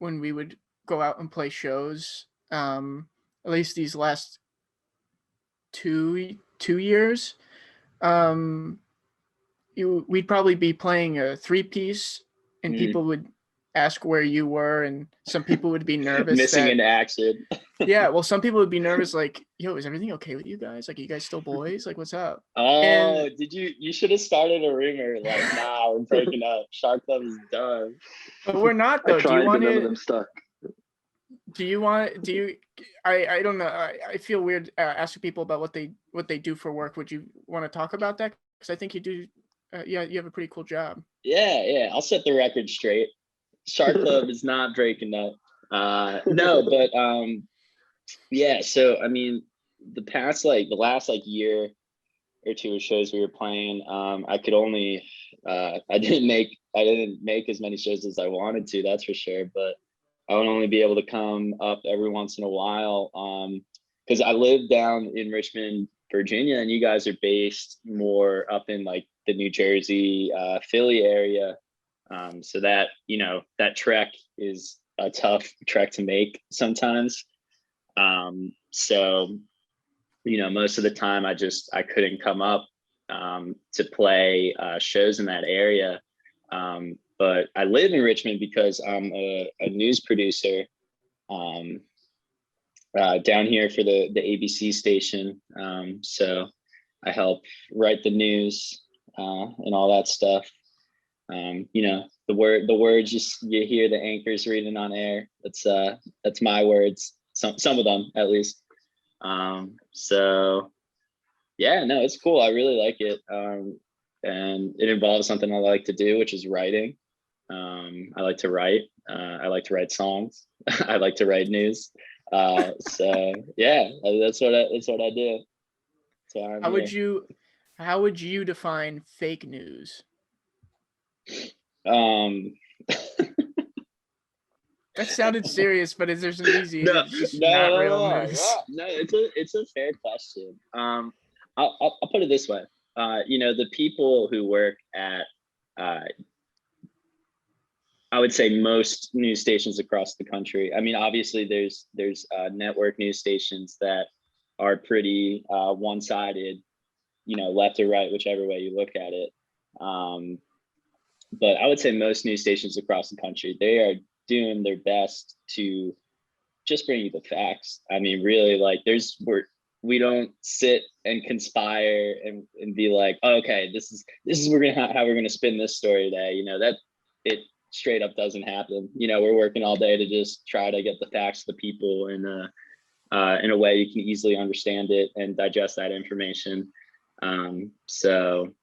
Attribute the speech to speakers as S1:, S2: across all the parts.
S1: when we would go out and play shows. At least these last two years, we'd probably be playing a 3-piece, and people would ask where you were, and some people would be nervous.
S2: Missing in action.
S1: Yeah, well, some people would be nervous, like, yo, is everything okay with you guys? Like, are you guys still boys? Like, what's up?
S2: Oh, you should have started a rumor like, nah, we're breaking up. Shark Club is done.
S1: But we're not, though.
S3: Do you none of them stuck.
S1: I don't know. I feel weird asking people about what they do for work. Would you want to talk about that? Because I think you do. Yeah, you have a pretty cool job.
S2: Yeah. I'll set the record straight. Shark Club is not breaking up. No, but yeah. So I mean, the last year or two of shows we were playing, I could only I didn't make as many shows as I wanted to. That's for sure. But I would only be able to come up every once in a while because I live down in Richmond, Virginia, and you guys are based more up in like the New Jersey, Philly area. So that, that trek is a tough trek to make sometimes. So, most of the time I couldn't come up to play shows in that area. But I live in Richmond because I'm a news producer down here for the ABC station. So I help write the news and all that stuff. The words you hear the anchors reading on air. That's my words. Some of them at least. So yeah, no, it's cool. I really like it. And it involves something I like to do, which is writing. I like to write. I like to write songs. I like to write news. So yeah, that's what I do. So
S1: how would you define fake news? That sounded serious, but is there some easy?
S2: No,
S1: news?
S2: No, it's a fair question. I'll put it this way. The people who work at I would say most news stations across the country. I mean, obviously there's network news stations that are pretty one-sided, left or right, whichever way you look at it. But I would say most news stations across the country, they are doing their best to just bring you the facts. I mean, really, like we don't sit and conspire and be like, oh, okay, this is how we're gonna spin this story today. That it straight up doesn't happen. We're working all day to just try to get the facts to the people in a way you can easily understand it and digest that information. So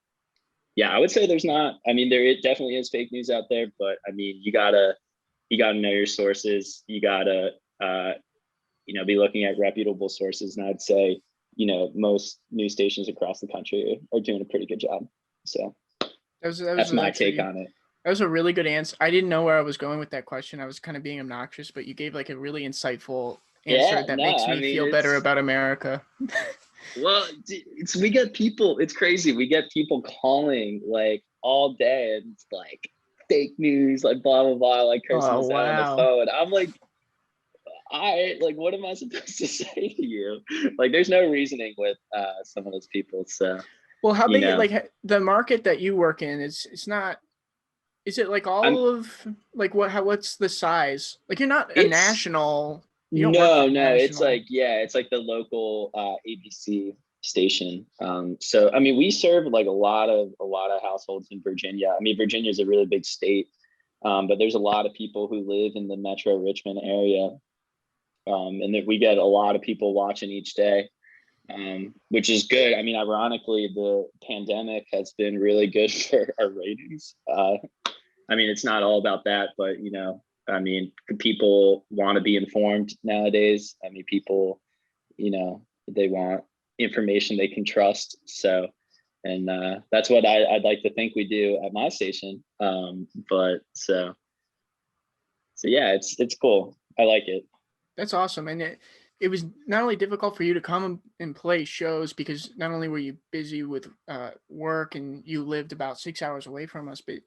S2: yeah, I would say there definitely is fake news out there, but I mean, you gotta know your sources. You gotta be looking at reputable sources. And I'd say, most news stations across the country are doing a pretty good job. So that's my take on it.
S1: That was a really good answer. I didn't know where I was going with that question. I was kind of being obnoxious, but you gave like a really insightful answer that makes me feel better about America.
S2: Well, we get people, it's crazy. We get people calling like all day and it's like fake news, like blah, blah, blah, like cursing us out on the phone. I'm like, what am I supposed to say to you? Like, there's no reasoning with some of those people. So,
S1: well, how big, like the market that you work in it's not, is it like what's the size? Like you're not a national.
S2: No, it's like the local ABC station. So I mean, we serve like a lot of households in Virginia. I mean, Virginia is a really big state, but there's a lot of people who live in the Metro Richmond area, and that we get a lot of people watching each day, which is good. I mean, ironically, the pandemic has been really good for our ratings. I mean, it's not all about that, but I mean, people want to be informed nowadays. I mean, people, they want information they can trust. So, and that's what I'd like to think we do at my station. But so yeah, it's cool. I like it.
S1: That's awesome. And it was not only difficult for you to come and play shows because not only were you busy with work and you lived about 6 hours away from us, but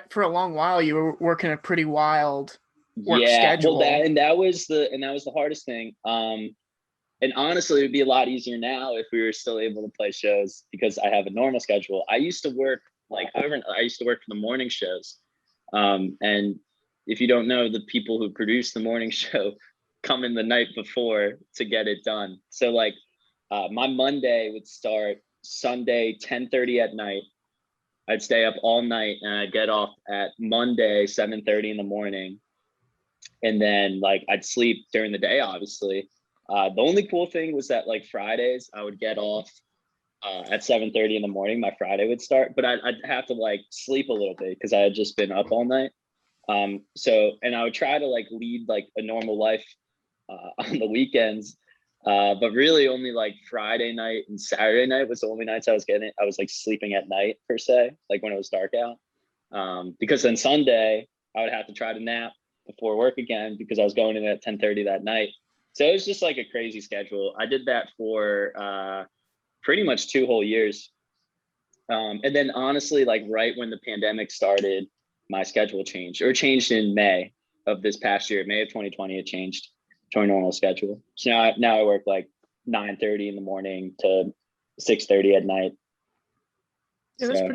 S1: for a long while you were working a pretty wild work
S2: Yeah, well,
S1: schedule.
S2: that was the hardest thing. And honestly, it would be a lot easier now if we were still able to play shows because I have a normal schedule. I used to work I used to work for the morning shows. And if you don't know, the people who produce the morning show come in the night before to get it done. So like my Monday would start Sunday 10:30 at night. I'd stay up all night and I'd get off at Monday 7:30 in the morning. And then like I'd sleep during the day, obviously. The only cool thing was that like Fridays I would get off at 7:30 in the morning. My Friday would start, but I'd have to like sleep a little bit because I had just been up all night. So and I would try to like lead like a normal life on the weekends. But really only like Friday night and Saturday night was the only nights I was like sleeping at night per se, like when it was dark out. Because then Sunday I would have to try to nap before work again because I was going in at 10:30 that night. So it was just like a crazy schedule. I did that for pretty much 2 whole years. And then honestly, like right when the pandemic started, my schedule changed in May of this past year, May of 2020, it changed to a normal schedule. So now I work like 9:30 in the morning to 6:30 at night.
S1: Yeah,
S2: So,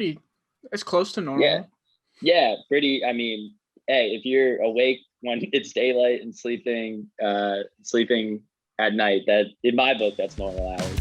S1: that's close to
S2: yeah,
S1: normal.
S2: yeah, pretty. I mean, hey, if you're awake when it's daylight and sleeping at night, that in my book, that's normal hours.